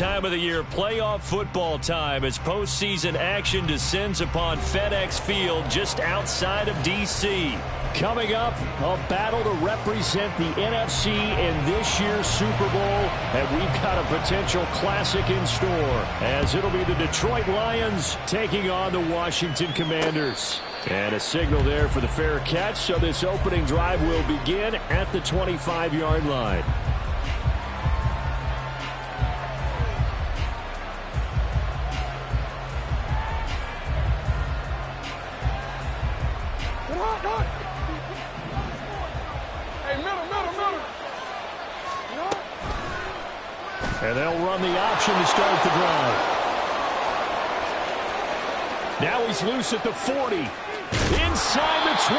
time of the year, playoff football time, as postseason action descends upon FedEx Field just outside of D.C. Coming up, a battle to represent the NFC in this year's Super Bowl, and we've got a potential classic in store, as it'll be the Detroit Lions taking on the Washington Commanders. And a signal there for the fair catch, so this opening drive will begin at the 25-yard line. And they'll run the option to start the drive. Now he's loose at the 40. Inside the 20.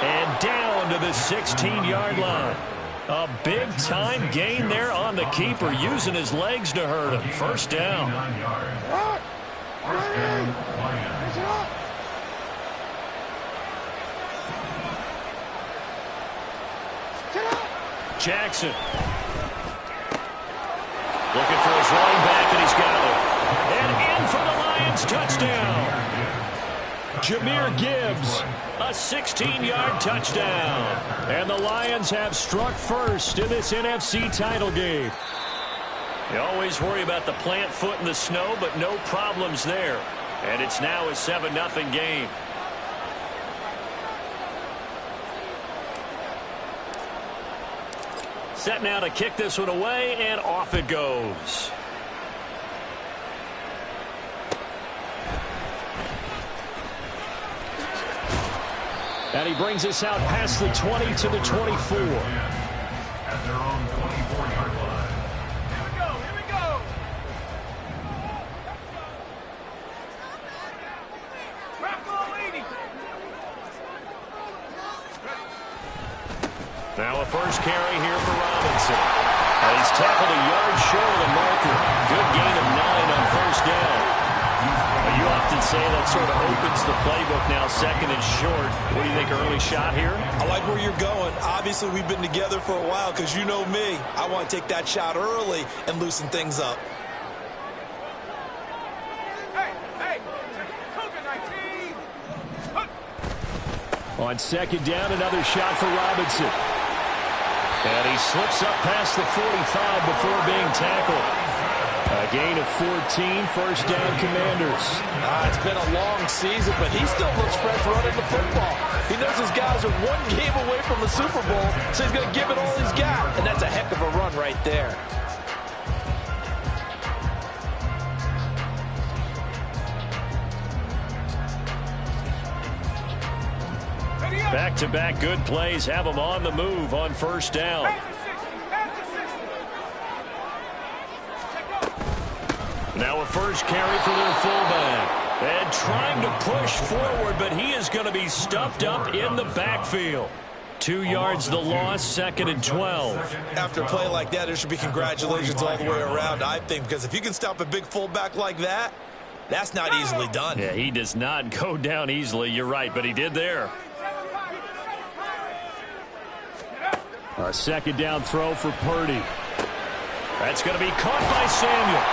And down to the 16-yard line. A big-time gain there on the keeper, using his legs to hurt him. First down. Jackson. Looking for his running back, and he's got it. And in for the Lions, touchdown. Jahmyr Gibbs, a 16-yard touchdown. And the Lions have struck first in this NFC title game. You always worry about the plant foot in the snow, but no problems there. And it's now a 7-0 game. Set now to kick this one away, and off it goes. And he brings us out past the 20 to the 24. At their own 24-yard line. Here we go. Now a first carry here for Robinson. And he's tackled a yard short of the marker. Good gain of 9 on first down. You often say that sort of opens the playbook now, second and short. What do you think, early shot here? I like where you're going. Obviously, we've been together for a while because you know me. I want to take that shot early and loosen things up. On second down, another shot for Robinson. And he slips up past the 45 before being tackled. A gain of 14, first down Commanders. It's been a long season, but he still looks fresh running the football. He knows his guys are one game away from the Super Bowl, so he's going to give it all he's got. And that's a heck of a run right there. Back-to-back good plays have them on the move on first down. Now a first carry for their fullback. And trying to push forward, but he is going to be stuffed up in the backfield. 2 yards the loss, second and 12. After a play like that, there should be congratulations all the way around, I think, because if you can stop a big fullback like that, that's not easily done. Yeah, he does not go down easily, you're right, but he did there. A second down throw for Purdy. That's going to be caught by Samuel.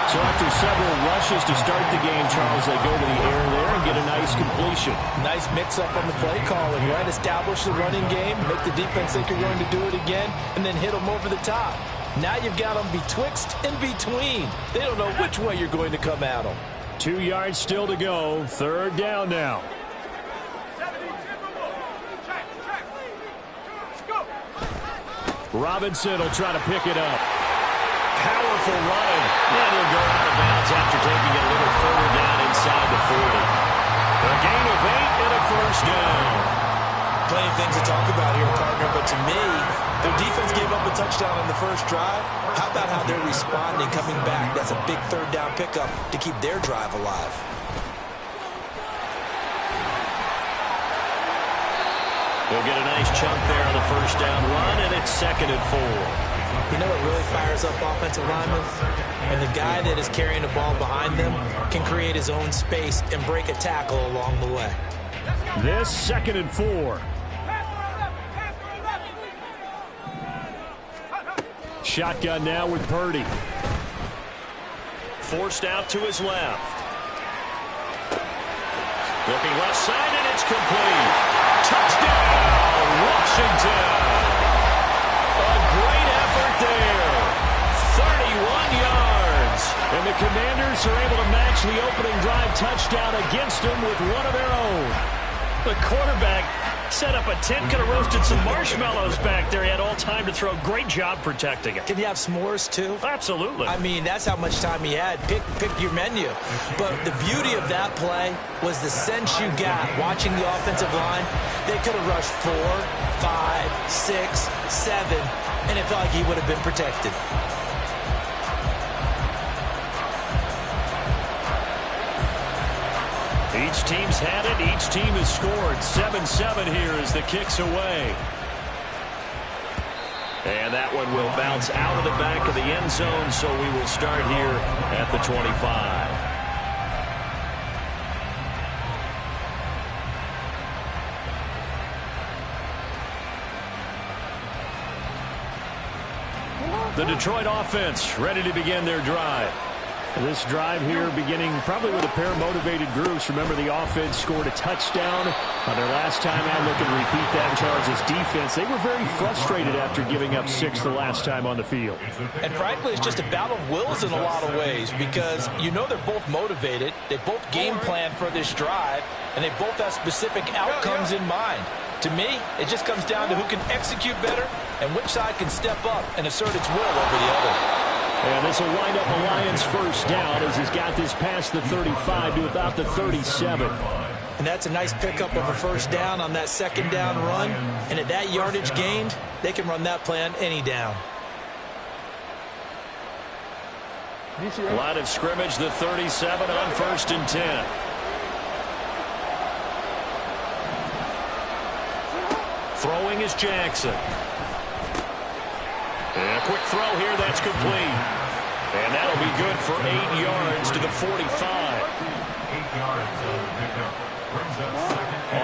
So after several rushes to start the game, Charles, they go to the air there and get a nice completion. Nice mix-up on the play calling, right? Establish the running game, make the defense think you're going to do it again, and then hit them over the top. Now you've got them betwixt and between. They don't know which way you're going to come at them. 2 yards still to go. Third down now. Robinson will try to pick it up. Powerful run. And he'll go out of bounds after taking it a little further down inside the 40. A gain of 8 and a first down. Plenty of things to talk about here, partner, but to me, their defense gave up a touchdown on the first drive. How about how they're responding, coming back? That's a big third down pickup to keep their drive alive. They'll get a nice chunk there on the first down run, and it's second and 4. You know what really fires up offensive linemen? And the guy that is carrying the ball behind them can create his own space and break a tackle along the way. This second and 4. Shotgun now with Purdy. forced out to his left. Looking left side, and it's complete. Touchdown, Washington. A great effort there. 31 yards. And the Commanders are able to match the opening drive touchdown against them with one of their own. The quarterback set up a tent, could have roasted some marshmallows back there. He had all time to throw. Great job protecting it. Can you have s'mores, too? Absolutely. I mean, that's how much time he had. Pick your menu. But the beauty of that play was the sense you got watching the offensive line. They could have rushed 4, 5, 6, 7, and it felt like he would have been protected. Each team's had it. Each team has scored. 7-7 here as the kick's away. And that one will bounce out of the back of the end zone, so we will start here at the 25. The Detroit offense ready to begin their drive. This drive here beginning probably with a pair of motivated groups. Remember, the offense scored a touchdown on their last time out. Looking to repeat that in Charles' defense. They were very frustrated after giving up 6 the last time on the field. And frankly, it's just a battle of wills in a lot of ways because you know they're both motivated. They both game plan for this drive, and they both have specific outcomes in mind. To me, it just comes down to who can execute better and which side can step up and assert its will over the other. And this will wind up the Lions' first down as he's got this past the 35 to about the 37. And that's a nice pickup of a first down on that second down run. And at that yardage gained, they can run that play on any down. Line of scrimmage, the 37 on 1st and 10. Throwing is Jackson. And a quick throw here, that's complete. And that'll be good for 8 yards to the 45. 8 yards of pickup. Brings up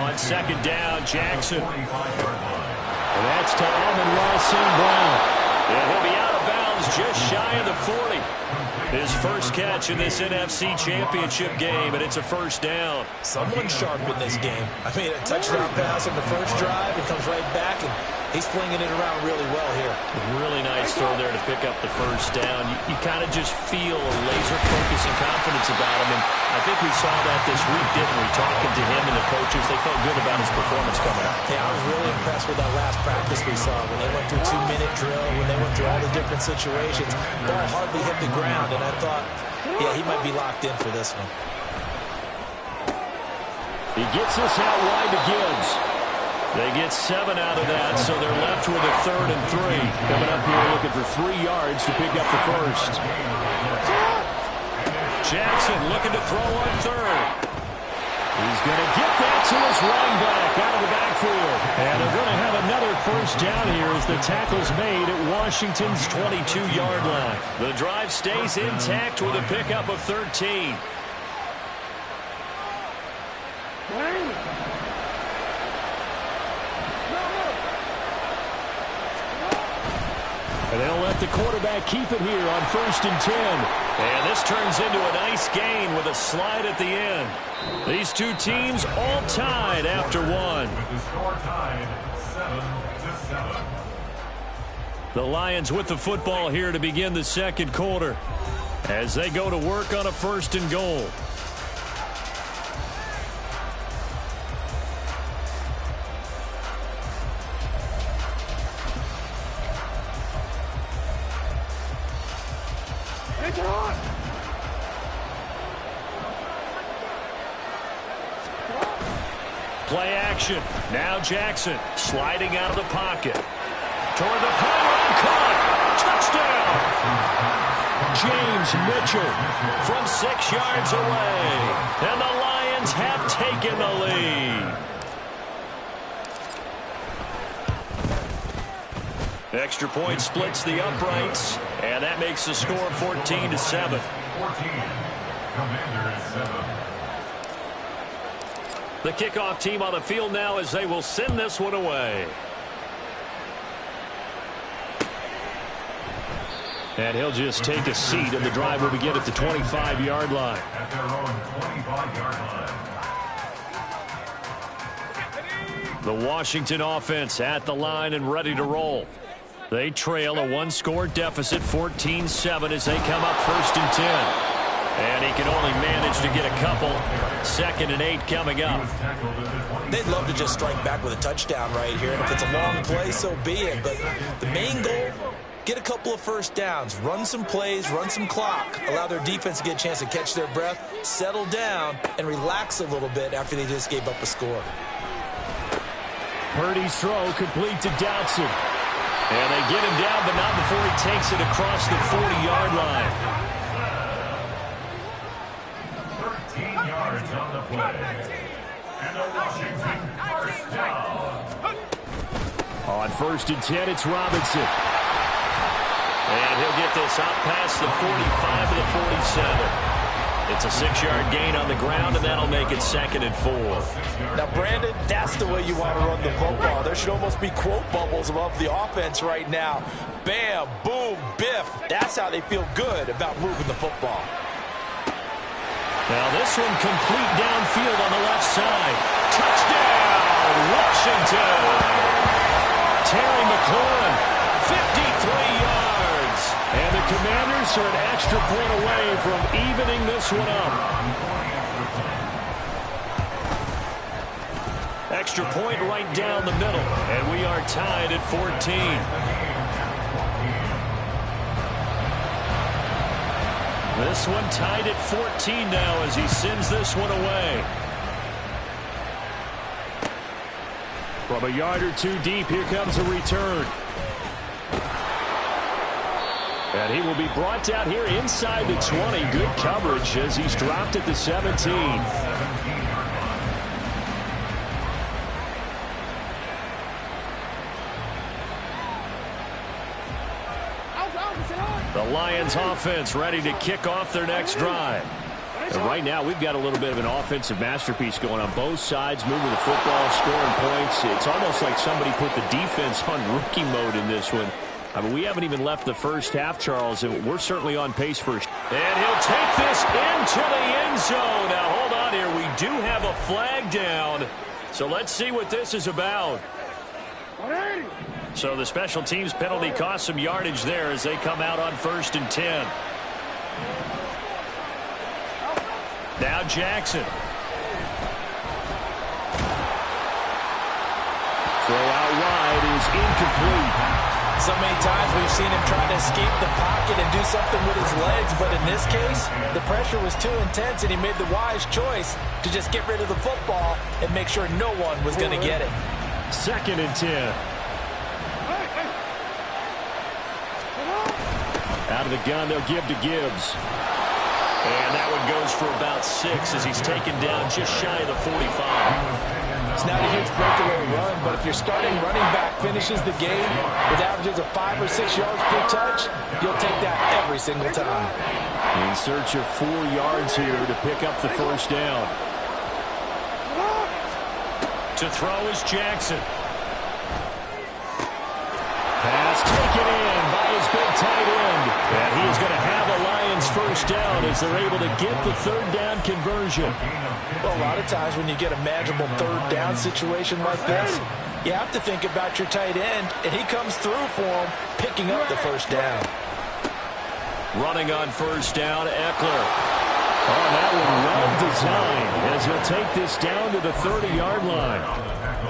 On second down, Jackson. 45-yard line. And that's to Ogml St. Brown. And he'll be out of bounds just shy of the 40. His first catch in this NFC Championship game, and it's a first down. Someone sharp in this game. I mean, a touchdown pass on the first drive. It comes right back, and he's flinging it around really well here. Really nice throw there to pick up the first down. You kind of just feel a laser focus and confidence about him, and I think we saw that this week, didn't we? Talking to him and the coaches, they felt good about his performance coming up. Yeah, I was really impressed with that last practice we saw when they went through 2-minute drill, when they went through all the different situations. Ball hardly hit the ground, and I thought, yeah, he might be locked in for this one. He gets this out wide to Gibbs. They get 7 out of that, so they're left with a 3rd and 3. Coming up here looking for 3 yards to pick up the first. Jackson looking to throw on 3rd. He's going to get that to his running back out of the backfield. And they're going to have another first down here as the tackle's made at Washington's 22-yard line. The drive stays intact with a pickup of 13. And they'll let the quarterback keep it here on 1st and 10. And this turns into a nice gain with a slide at the end. These two teams all tied after one. With the score tied 7-7. The Lions with the football here to begin the second quarter as they go to work on a 1st and goal. Play action. Now Jackson sliding out of the pocket. Toward the pylon, caught. Touchdown. James Mitchell from 6 yards away. And the Lions have taken the lead. Extra point splits the uprights, and that makes the score 14-7. 14. Commanders 7. The kickoff team on the field now as they will send this one away. And he'll just take a seat, and the drive will begin at the 25-yard line. At their own 25-yard line. The Washington offense at the line and ready to roll. They trail a one-score deficit, 14-7, as they come up 1st and 10. And he can only manage to get a couple. 2nd and 8 coming up. They'd love to just strike back with a touchdown right here. And if it's a long play, so be it. But the main goal, get a couple of first downs, run some plays, run some clock, allow their defense to get a chance to catch their breath, settle down, and relax a little bit after they just gave up a score. Purdy's throw complete to Dotson. And they get him down, but not before he takes it across the 40-yard line. 13 yards on the play. And the Washington first down. On 1st and 10, it's Robinson. And he'll get this out past the 45 to the 47. It's a 6-yard gain on the ground, and that'll make it 2nd and 4. Now, Brandon, that's the way you want to run the football. There should almost be quote bubbles above the offense right now. Bam, boom, biff. That's how they feel good about moving the football. Now this one complete downfield on the left side. Touchdown, Washington! Terry McLaurin, 53 yards. And the Commanders are an extra point away from evening this one up. Extra point right down the middle. And we are tied at 14. This one tied at 14 now as he sends this one away. From a yard or two deep, here comes a return. And he will be brought down here inside the 20. Good coverage as he's dropped at the 17. The Lions offense ready to kick off their next drive. And right now we've got a little bit of an offensive masterpiece going on both sides, moving the football, scoring points. It's almost like somebody put the defense on rookie mode in this one. I mean, we haven't even left the first half, Charles, and we're certainly on pace for it. And he'll take this into the end zone. Now hold on here. We do have a flag down. So let's see what this is about. So the special teams penalty cost some yardage there as they come out on 1st and 10. Now Jackson. Throw out wide is incomplete. So many times we've seen him trying to escape the pocket and do something with his legs, but in this case, the pressure was too intense and he made the wise choice to just get rid of the football and make sure no one was going to get it. 2nd and 10. Out of the gun, they'll give to Gibbs. And that one goes for about 6 as he's taken down just shy of the 45. It's not a huge breakaway run, but if your starting running back finishes the game with averages of 5 or 6 yards per touch, you'll take that every single time. In search of 4 yards here to pick up the first down. To throw is Jackson. Pass taken in by his big tight end. And he is going to have a Lions first down as they're able to get the 3rd down conversion. Well, a lot of times when you get a manageable 3rd down situation like this, you have to think about your tight end, and he comes through for him, picking up the first down. Running on 1st down, Eckler. Oh, that one well designed as he'll take this down to the 30-yard line.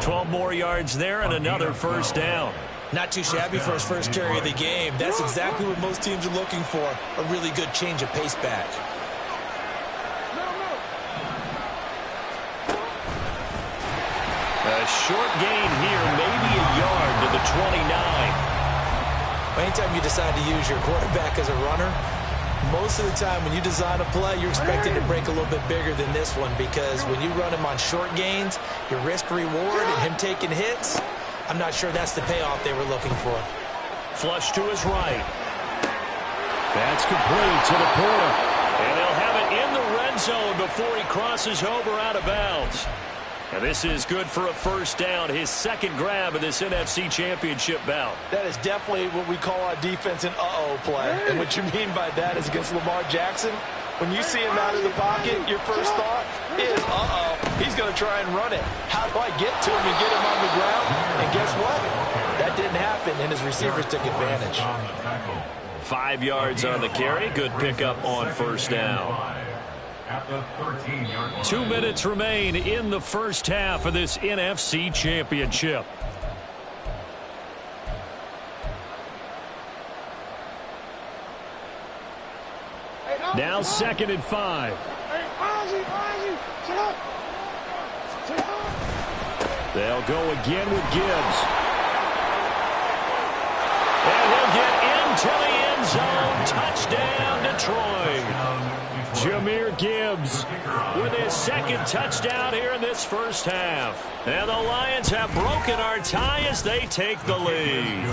12 more yards there and another first down. Not too shabby for his first carry of the game. That's exactly what most teams are looking for, a really good change of pace back. A short gain here, maybe a yard to the 29. Anytime you decide to use your quarterback as a runner, most of the time when you design a play, you're expected to break a little bit bigger than this one because when you run him on short gains, your risk-reward and him taking hits, I'm not sure that's the payoff they were looking for. Flush to his right. That's complete to the Porter. And they'll have it in the red zone before he crosses over out of bounds. And this is good for a first down, his second grab of this NFC Championship bout. That is definitely what we call our defense an uh-oh play. And what you mean by that is against Lamar Jackson, when you see him out of the pocket, your first thought is, uh-oh, he's going to try and run it. How do I get to him and get him on the ground? And guess what? That didn't happen, and his receivers took advantage. 5 yards on the carry. Good pickup on first down. 2 minutes remain in the first half of this NFC Championship. Now 2nd and 5. They'll go again with Gibbs. And he'll get into the end zone. Touchdown, Detroit. Jahmyr Gibbs with his second touchdown here in this first half. And the Lions have broken our tie as they take the lead.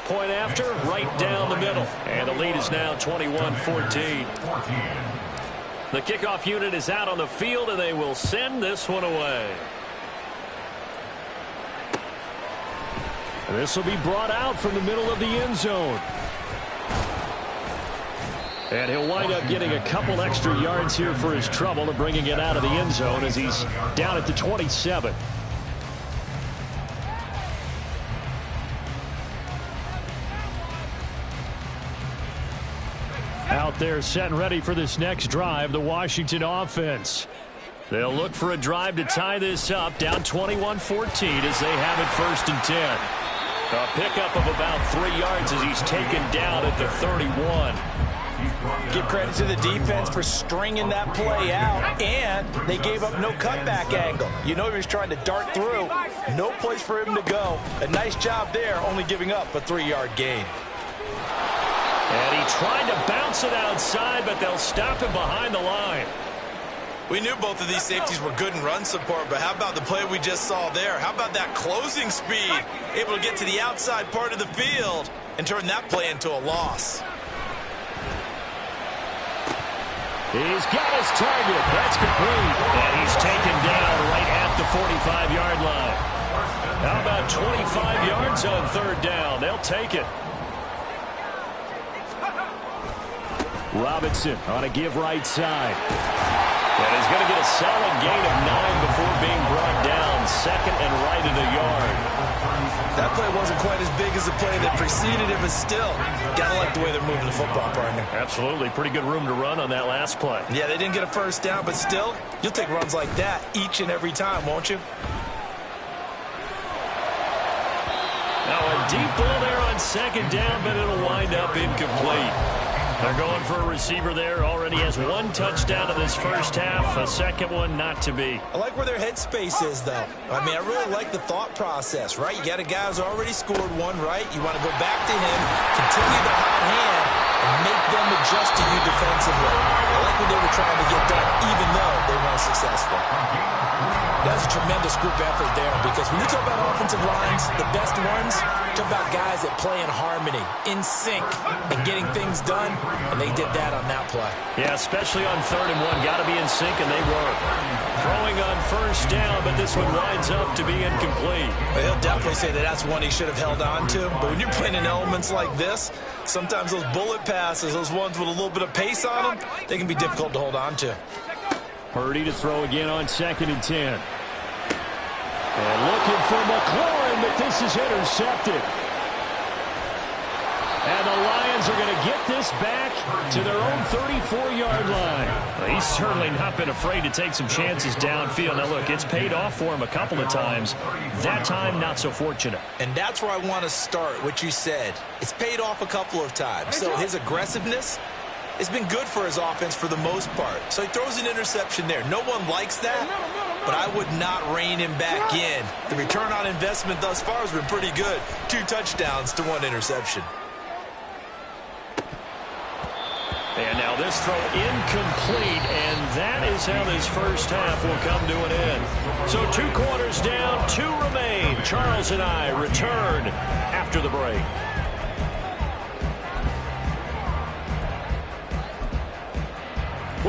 Point after, right down the middle. And the lead is now 21-14. The kickoff unit is out on the field, and they will send this one away. And this will be brought out from the middle of the end zone. And he'll wind up getting a couple extra yards here for his trouble and bringing it out of the end zone as he's down at the 27. Out there set and ready for this next drive, the Washington offense. They'll look for a drive to tie this up, down 21-14 as they have it 1st and 10. A pickup of about 3 yards as he's taken down at the 31. Give credit to the defense for stringing that play out, and they gave up no cutback angle. You know he was trying to dart through. No place for him to go. A nice job there, only giving up a 3-yard gain. And he tried to bounce it outside, but they'll stop him behind the line. We knew both of these safeties were good in run support, but how about the play we just saw there? How about that closing speed? Able to get to the outside part of the field and turn that play into a loss. He's got his target. That's complete. And he's taken down right at the 45-yard line. How about 25 yards on 3rd down? They'll take it. Robinson on a give right side. And he's going to get a solid gain of 9 before being brought down. 2nd and right at a yard. That play wasn't quite as big as the play that preceded it, but still, gotta like the way they're moving the football, partner. Absolutely. Pretty good room to run on that last play. Yeah, they didn't get a first down, but still, you'll take runs like that each and every time, won't you? Now a deep ball there on 2nd down, but it'll wind up incomplete. They're going for a receiver there. Already has 1 touchdown in this first half. A second one not to be. I like where their headspace is, though. I mean, I really like the thought process, right? You got a guy who's already scored 1, right? You want to go back to him, continue the hot hand, and make them adjust to you defensively. I like what they were trying to get done, even though they weren't successful. That's a tremendous group effort there, because when you talk about offensive lines, the best ones, talk about guys that play in harmony, in sync, and getting things done, and they did that on that play. Yeah, especially on 3rd and 1. Got to be in sync, and they were. Throwing on 1st down, but this one winds up to be incomplete. Well, he'll definitely say that that's one he should have held on to, but when you're playing in elements like this, sometimes those bullet passes, those ones with a little bit of pace on them, they can be difficult to hold on to. Purdy to throw again on 2nd and 10. And looking for McLaurin, but this is intercepted. And the Lions are going to get this back to their own 34-yard line. Well, he's certainly not been afraid to take some chances downfield. Now, look, it's paid off for him a couple of times. That time, not so fortunate. And that's where I want to start, what you said. It's paid off a couple of times. So his aggressiveness has been good for his offense for the most part. So he throws an interception there. No one likes that, but I would not rein him back in. The return on investment thus far has been pretty good. 2 touchdowns to 1 interception. And now this throw incomplete, and that is how this first half will come to an end. So 2 quarters down, 2 remain. Charles and I return after the break.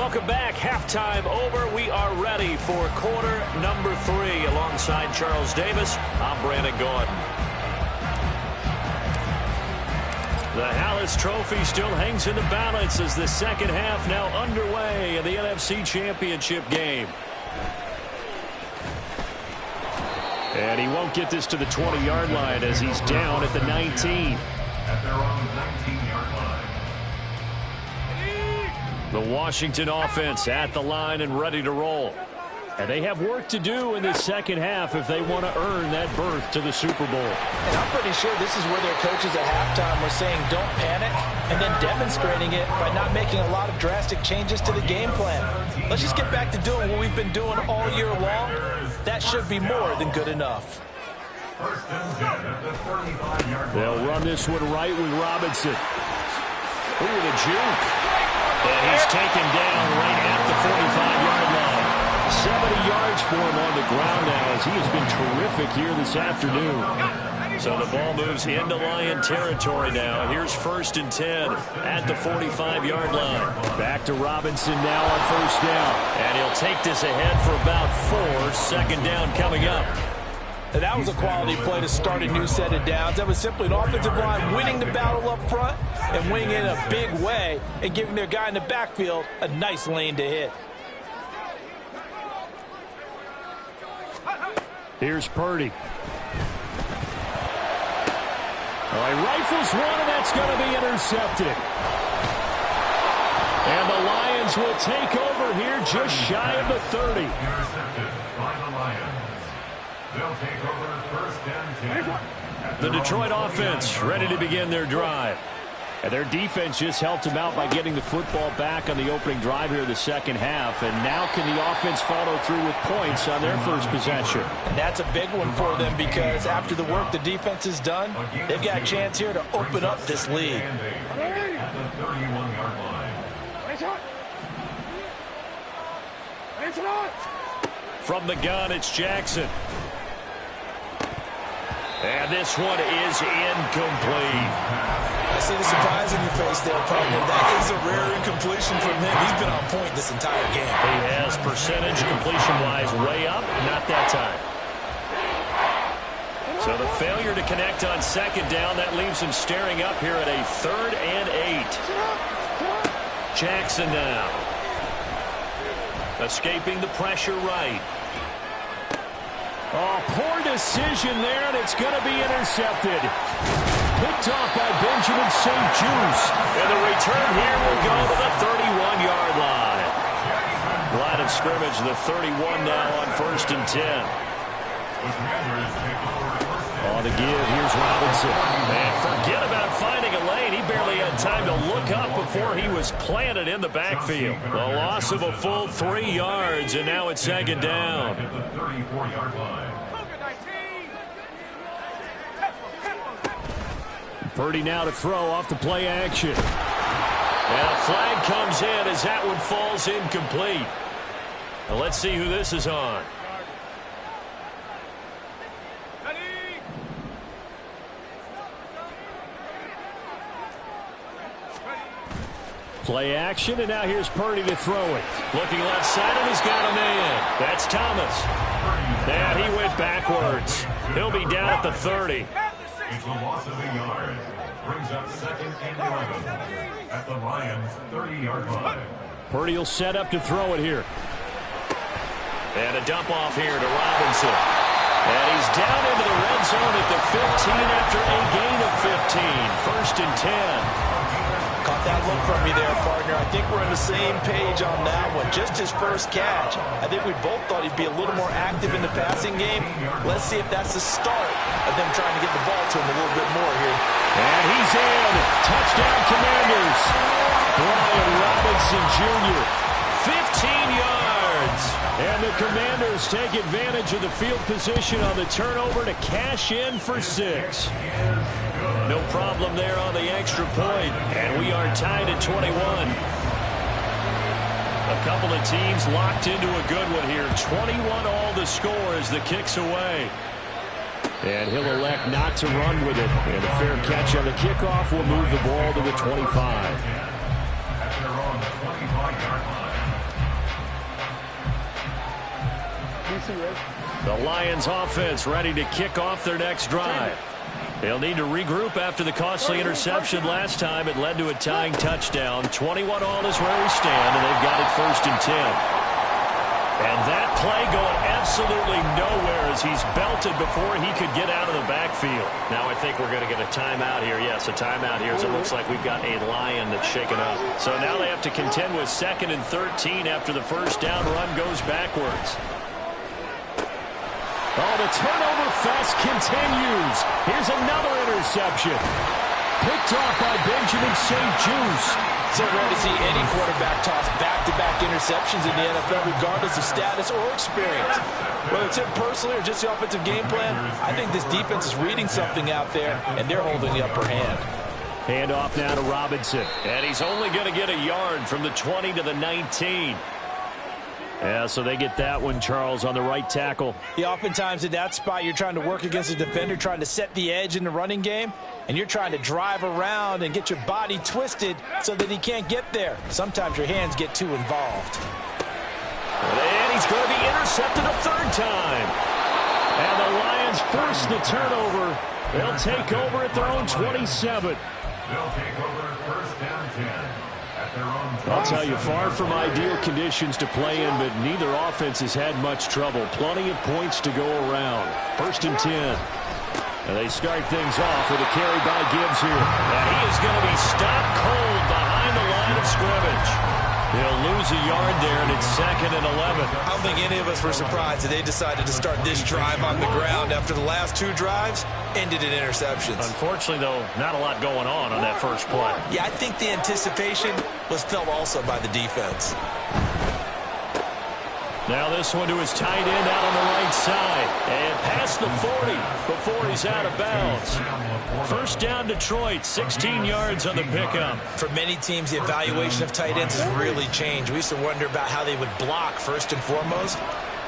Welcome back. Halftime over. We are ready for quarter number 3. Alongside Charles Davis, I'm Brandon Gordon. The Hallis Trophy still hangs in the balance as the second half now underway in the NFC Championship game. And he won't get this to the 20-yard line as he's down at the 19. At their own 19-yard line. The Washington offense at the line and ready to roll. And they have work to do in this second half if they want to earn that berth to the Super Bowl. And I'm pretty sure this is where their coaches at halftime were saying don't panic and then demonstrating it by not making a lot of drastic changes to the game plan. Let's just get back to doing what we've been doing all year long. That should be more than good enough. First and 10 at the 35-yard line. They'll run this one right with Robinson. Ooh, the juke. And he's taken down right at the 45-yard line. 70 yards for him on the ground now as he has been terrific here this afternoon. So the ball moves into Lion territory now. Here's first and 10 at the 45-yard line. Back to Robinson now on first down. And he'll take this ahead for about 4. Second down coming up. And that was a quality play to start a new set of downs. That was simply an offensive line winning the battle up front and winning in a big way and giving their guy in the backfield a nice lane to hit. Here's Purdy. All right, rifles one, and that's going to be intercepted. And the Lions will take over here just shy of the 30. Intercepted by the Lions. They'll take over first and 10. The Detroit offense ready to begin their drive. And their defense just helped them out by getting the football back on the opening drive here in the second half. And now can the offense follow through with points on their first possession? And that's a big one for them because after the work the defense has done, they've got a chance here to open up this lead. At the 31-yard line. From the gun, it's Jackson. And this one is incomplete. I see the surprise in your face there, partner. That is a rare incompletion from him. He's been on point this entire game. He has percentage completion-wise way up, not that time. So the failure to connect on second down, that leaves him staring up here at a 3rd and 8. Jackson now. Escaping the pressure right. Oh, poor decision there, and it's going to be intercepted. Picked off by Benjamin St. Juice. And the return here will go to the 31-yard line. Line of scrimmage, the 31 now on first and 10. On the give, here's Robinson. And forget about finding a lane. He barely had time to look up before he was planted in the backfield. The loss of a full 3 yards, and now it's second down. At the 34-yard line. Purdy now to throw off the play action. And a flag comes in as that one falls incomplete. Now let's see who this is on. Play action, and now here's Purdy to throw it. Looking left side, and he's got a man. That's Thomas. And he went backwards. He'll be down at the 30. It's a loss of a yard. Brings up second and 11 at the Lions' 30-yard line. Purdy will set up to throw it here. And a dump off here to Robinson. And he's down into the red zone at the 15 after a gain of 15. First and 10. Caught that look from me there, partner. I think we're on the same page on that one. Just his first catch. I think we both thought he'd be a little more active in the passing game. Let's see if that's the start of them trying to get the ball to him a little bit more here. And he's in. Touchdown, Commanders. Brian Robinson Jr. 15 yards. And the Commanders take advantage of the field position on the turnover to cash in for 6. No problem there on the extra point. And we are tied at 21. A couple of teams locked into a good one here. 21 all the score as the kick's away. And he'll elect not to run with it. And a fair catch on the kickoff will move the ball to the 25. At their own 25-yard line. The Lions offense ready to kick off their next drive. They'll need to regroup after the costly interception last time. It led to a tying touchdown. 21 all is where we stand, and they've got it 1st and 10. And that play going absolutely nowhere as he's belted before he could get out of the backfield. Now I think we're going to get a timeout here. Yes, a timeout here as it looks like we've got a Lion that's shaken up. So now they have to contend with 2nd and 13 after the first down run goes backwards. Oh, the turnover fest continues. Here's another interception. Picked off by Benjamin St. Juste. So rare to see any quarterback toss back-to-back interceptions in the NFL, regardless of status or experience. Whether it's him personally or just the offensive game plan, I think this defense is reading something out there, and they're holding the upper hand. Hand off now to Robinson. And he's only going to get a yard from the 20 to the 19. Yeah, so they get that one, Charles, on the right tackle. Yeah, oftentimes in that spot, you're trying to work against a defender, trying to set the edge in the running game, and you're trying to drive around and get your body twisted so that he can't get there. Sometimes your hands get too involved. And he's going to be intercepted a 3rd time. And the Lions force the turnover. They'll take over at their own 27. They'll take over 1st down 10. I'll tell you, far from ideal conditions to play in, but neither offense has had much trouble. Plenty of points to go around. 1st and 10. And they start things off with a carry by Gibbs here. And he is going to be stopped cold behind the line of scrimmage. He'll lose a yard there, and it's 2nd and 11. I don't think any of us were surprised that they decided to start this drive on the ground after the last 2 drives ended in interceptions. Unfortunately, though, not a lot going on that first play. Yeah, I think the anticipation was felt also by the defense. Now this one to his tight end out on the right side. And past the 40 before he's out of bounds. 1st down Detroit, 16 yards on the pickup. For many teams, the evaluation of tight ends has really changed. We used to wonder about how they would block first and foremost.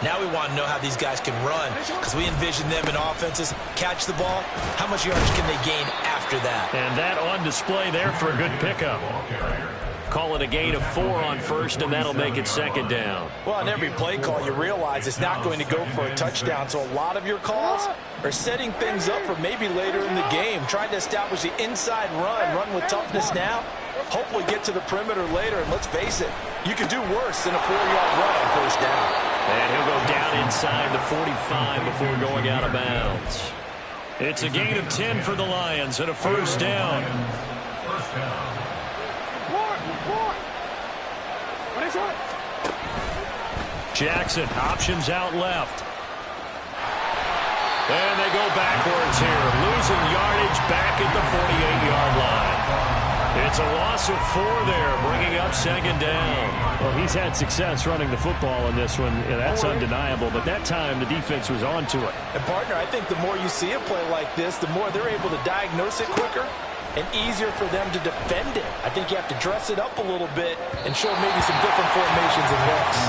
Now we want to know how these guys can run because we envision them in offenses catch the ball. How much yardage can they gain after that? And that on display there for a good pickup. Call it a gain of 4 on 1st, and that'll make it 2nd down. Well, on every play call, you realize it's not going to go for a touchdown. So a lot of your calls are setting things up for maybe later in the game, trying to establish the inside run with toughness now, hopefully get to the perimeter later. And let's face it, you could do worse than a 4-yard run on 1st down. And he'll go down inside the 45 before going out of bounds. It's a gain of 10 for the Lions and a 1st down. First down. Jackson options out left. And they go backwards here, losing yardage back at the 48-yard line. It's a loss of 4 there, bringing up 2nd down. Well, he's had success running the football in this one. Yeah, that's undeniable, but that time the defense was onto it. And, partner, I think the more you see a play like this, the more they're able to diagnose it quicker and easier for them to defend it. I think you have to dress it up a little bit and show maybe some different formations and looks.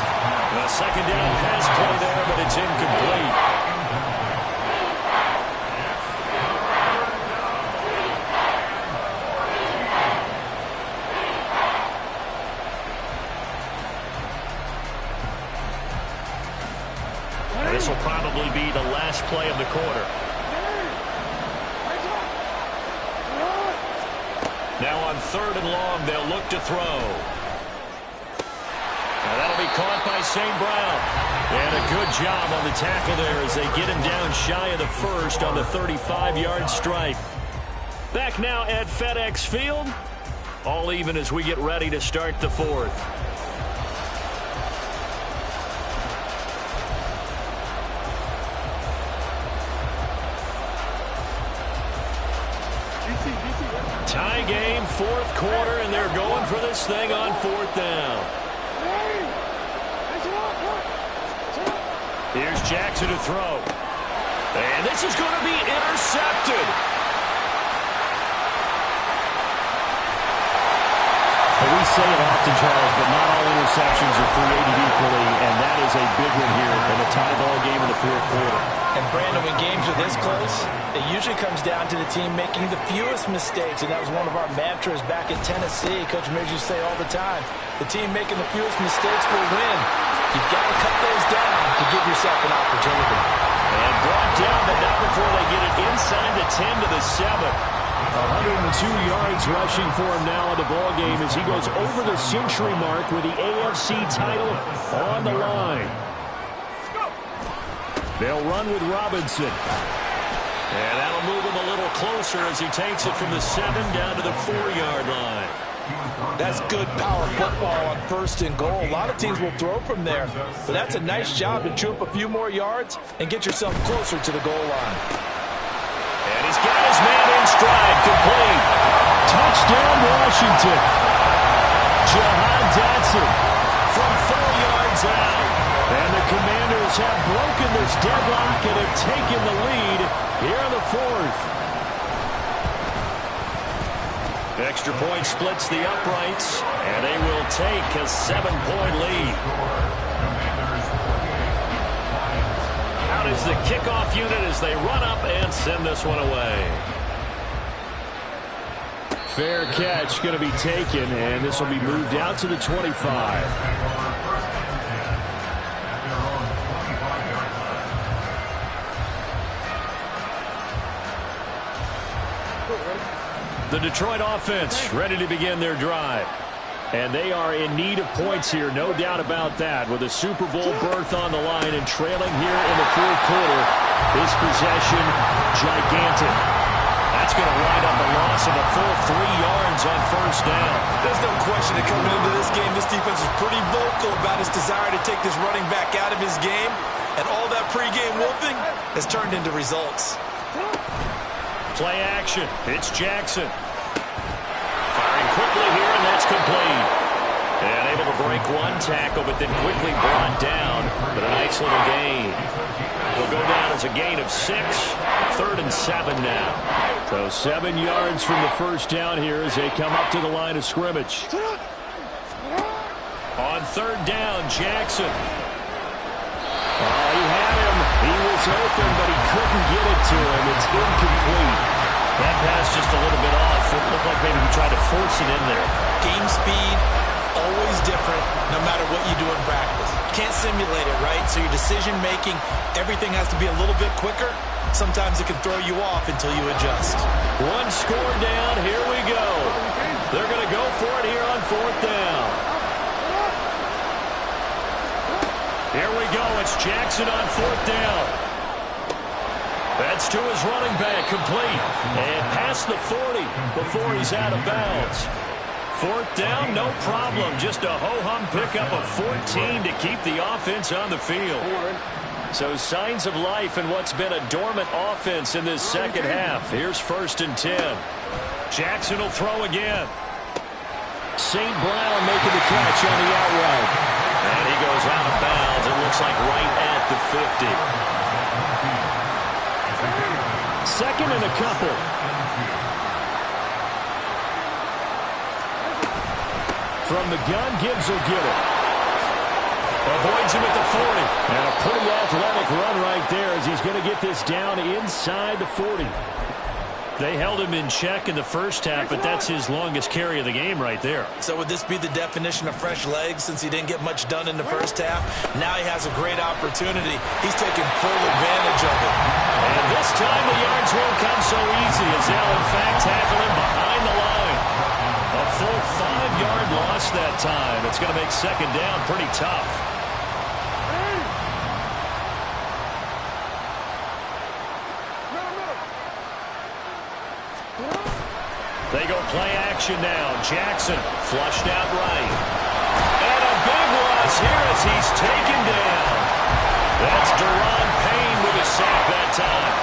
A 2nd down pass play there, but it's incomplete. This will probably be the last play of the quarter. Now on 3rd and long, they'll look to throw. Now that'll be caught by St. Brown. And a good job on the tackle there as they get him down shy of the 1st on the 35-yard strike. Back now at FedEx Field. All even as we get ready to start the 4th. Tie game, 4th quarter, and they're going for this thing on 4th down. Here's Jackson to throw. And this is going to be intercepted. We say it often, Charles, but not all interceptions are created equally, and that is a big one here in a tie ball game in the 4th quarter. And, Brandon, when games are this close, it usually comes down to the team making the fewest mistakes, and that was one of our mantras back in Tennessee. Coach Midge used to say all the time, the team making the fewest mistakes will win. You've got to cut those down to give yourself an opportunity. And brought down, but not before they get it inside the 10 to the 7. 102 yards rushing for him now in the ballgame as he goes over the century mark with the AFC title on the line. They'll run with Robinson. And that'll move him a little closer as he takes it from the 7 down to the 4-yard line. That's good power football on 1st and goal. A lot of teams will throw from there, but that's a nice job to chew up a few more yards and get yourself closer to the goal line. And he's got his man in stride, complete. Touchdown, Washington. Jahan Dotson from 4 yards out. And the Commanders have broken this deadlock and have taken the lead here in the 4th. Extra point splits the uprights, and they will take a 7-point lead. Out is the kickoff unit as they run up and send this one away. Fair catch going to be taken, and this will be moved out to the 25. The Detroit offense ready to begin their drive. And they are in need of points here, no doubt about that. With a Super Bowl berth on the line and trailing here in the 4th quarter, this possession gigantic. That's going to wind up a loss of a full 3 yards on 1st down. There's no question that coming into this game, this defense is pretty vocal about its desire to take this running back out of his game. And all that pregame wolfing has turned into results. Play action. It's Jackson. Firing quickly here, and that's complete. And able to break one tackle, but then quickly brought down. But a nice little gain. He'll go down as a gain of 6. 3rd and 7 now. So 7 yards from the 1st down here as they come up to the line of scrimmage. On 3rd down, Jackson. Oh, he had him. He was open, but he couldn't get it to him. It's incomplete. That pass just a little bit off. It looked like maybe he tried to force it in there. Game speed, always different, no matter what you do in practice. You can't simulate it, right? So your decision-making, everything has to be a little bit quicker. Sometimes it can throw you off until you adjust. One score down. Here we go. They're going to go for it here on 4th down. Here we go. It's Jackson on 4th down. That's to his running back, complete. And past the 40 before he's out of bounds. 4th down, no problem. Just a ho-hum pickup of 14 to keep the offense on the field. So signs of life in what's been a dormant offense in this second half. Here's 1st and 10. Jackson will throw again. St. Brown making the catch on the out route. And he goes out of bounds. It looks like right at the 50. 2nd and a couple. From the gun, Gibbs will get it. Avoids him at the 40. And a pretty athletic run right there as he's going to get this down inside the 40. They held him in check in the 1st half, but that's his longest carry of the game right there. So would this be the definition of fresh legs since he didn't get much done in the 1st half? Now he has a great opportunity. He's taking full advantage of it. And this time the yards won't come so easy as they'll in fact tackle him behind the line. A full 5-yard loss that time. It's going to make 2nd down pretty tough. They go play action now. Jackson flushed out right. And a big loss here as he's taken down. That's Deron Payne with a sack that time.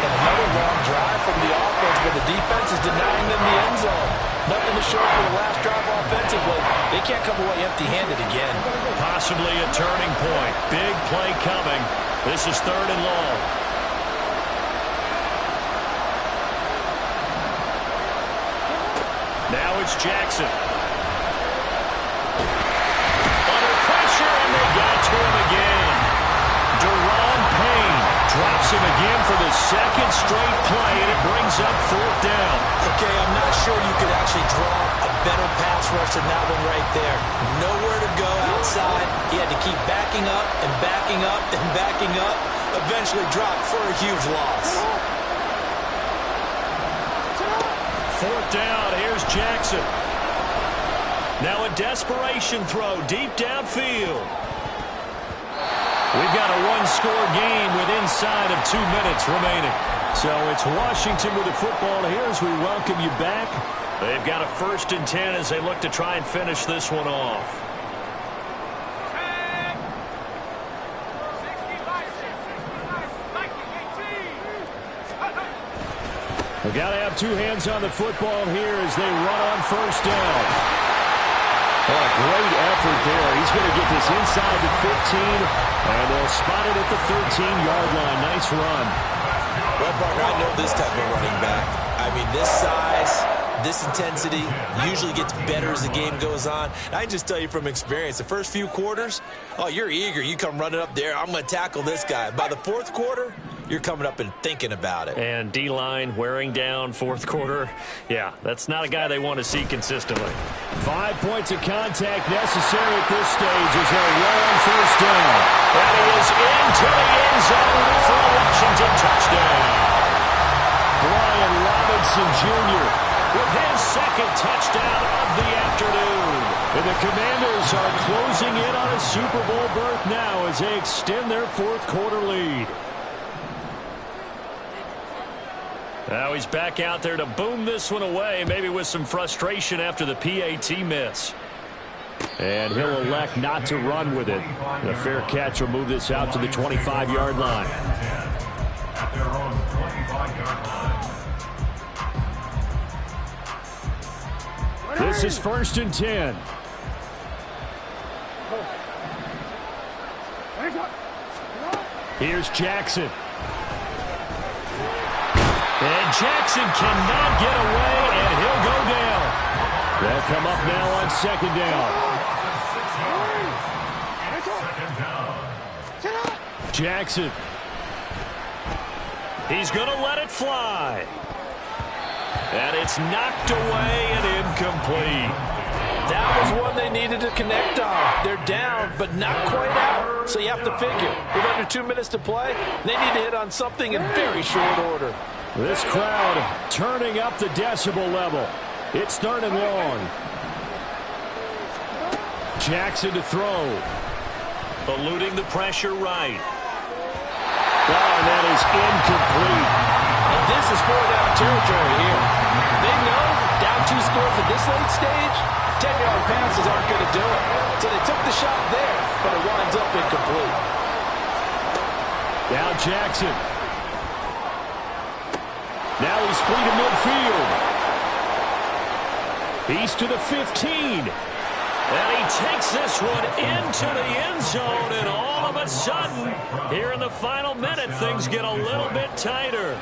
And another long drive from the offense, but the defense is denying them the end zone. Nothing to show for the last drive offensively. They can't come away empty-handed again. Possibly a turning point. Big play coming. This is 3rd and long. Now it's Jackson. Under pressure, and they got to him again. Deron Payne drops him again for the 2nd straight play, and it brings up 4th down. Okay, I'm not sure you could actually draw a better pass rush than that one right there. Nowhere to go outside. He had to keep backing up and backing up and backing up, eventually dropped for a huge loss. Fourth down, here's Jackson. Now a desperation throw deep downfield. We've got a one-score game with inside of 2 minutes remaining. So it's Washington with the football here as we welcome you back. They've got a 1st and 10 as they look to try and finish this one off. We've got to have 2 hands on the football here as they run on 1st down. Oh, a great effort there. He's going to get this inside the 15, and they'll spot it at the 13-yard line. Nice run. Well, partner, I know this type of running back. I mean, this size, this intensity usually gets better as the game goes on. And I can just tell you from experience, the first few quarters, oh, you're eager. You come running up there, I'm going to tackle this guy. By the 4th quarter, you're coming up and thinking about it. And D-line wearing down 4th quarter. Yeah, that's not a guy they want to see consistently. 5 points of contact necessary at this stage as they run on 1st down. And he is into the end zone for a Washington touchdown. Brian Robinson Jr. with his 2nd touchdown of the afternoon. And the Commanders are closing in on a Super Bowl berth now as they extend their 4th quarter lead. Now he's back out there to boom this one away, maybe with some frustration after the PAT miss. And he'll elect not to run with it. The fair catch will move this out to the 25-yard line. At their own 25-yard line. This is 1st and 10. Here's Jackson. And Jackson cannot get away, and he'll go down. They'll come up now on 2nd down. Jackson. He's going to let it fly. And it's knocked away and incomplete. That was one they needed to connect on. They're down, but not quite out. So you have to figure, with under 2 minutes to play, they need to hit on something in very short order. This crowd turning up the decibel level. It's 3rd and long. Jackson to throw. Eluding the pressure right. Oh, and that is incomplete. And this is 4-down territory here. They know down 2 scores at this late stage, 10-yard passes aren't going to do it. So they took the shot there, but it winds up incomplete. Now Jackson. Now he's free to midfield. He's to the 15. And he takes this one into the end zone, and all of a sudden, here in the final minute, things get a little bit tighter.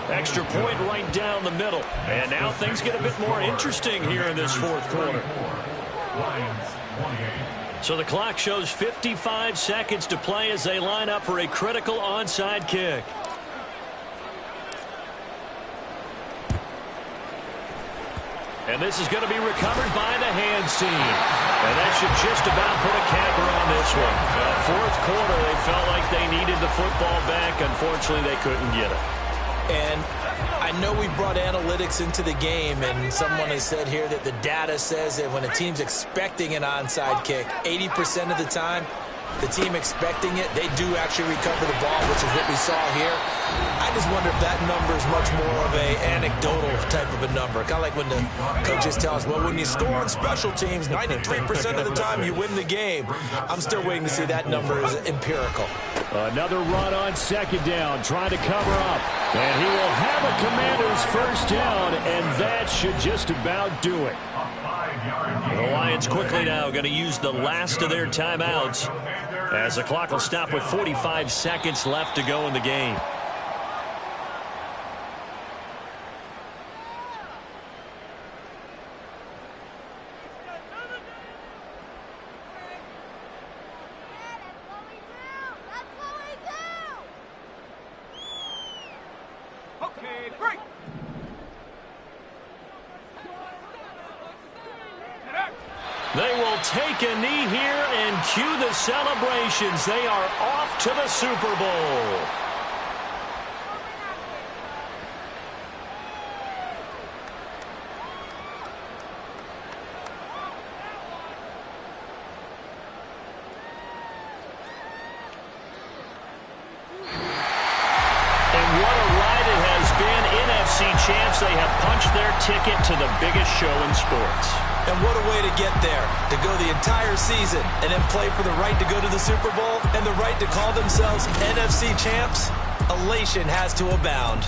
Extra point right down the middle. And now things get a bit more interesting here in this 4th quarter. So the clock shows 55 seconds to play as they line up for a critical onside kick. And this is going to be recovered by the hands team. And that should just about put a capper on this one. 4th quarter, they felt like they needed the football back. Unfortunately, they couldn't get it. And I know we brought analytics into the game, and someone has said here that the data says that when a team's expecting an onside kick, 80% of the time, the team expecting it, they do actually recover the ball, which is what we saw here. I just wonder if that number is much more of a anecdotal type of a number. Kind of like when the coaches tell us, well, when you score on special teams, 93% of the time you win the game. I'm still waiting to see that number is empirical. Another run on 2nd down, trying to cover up. And he will have a Commander's 1st down, and that should just about do it. The Lions quickly now going to use the last of their timeouts as the clock will stop with 45 seconds left to go in the game. They will take a knee here and cue the celebrations. They are off to the Super Bowl. Champs, they have punched their ticket to the biggest show in sports. And what a way to get there, to go the entire season and then play for the right to go to the Super Bowl and the right to call themselves NFC champs. Elation has to abound.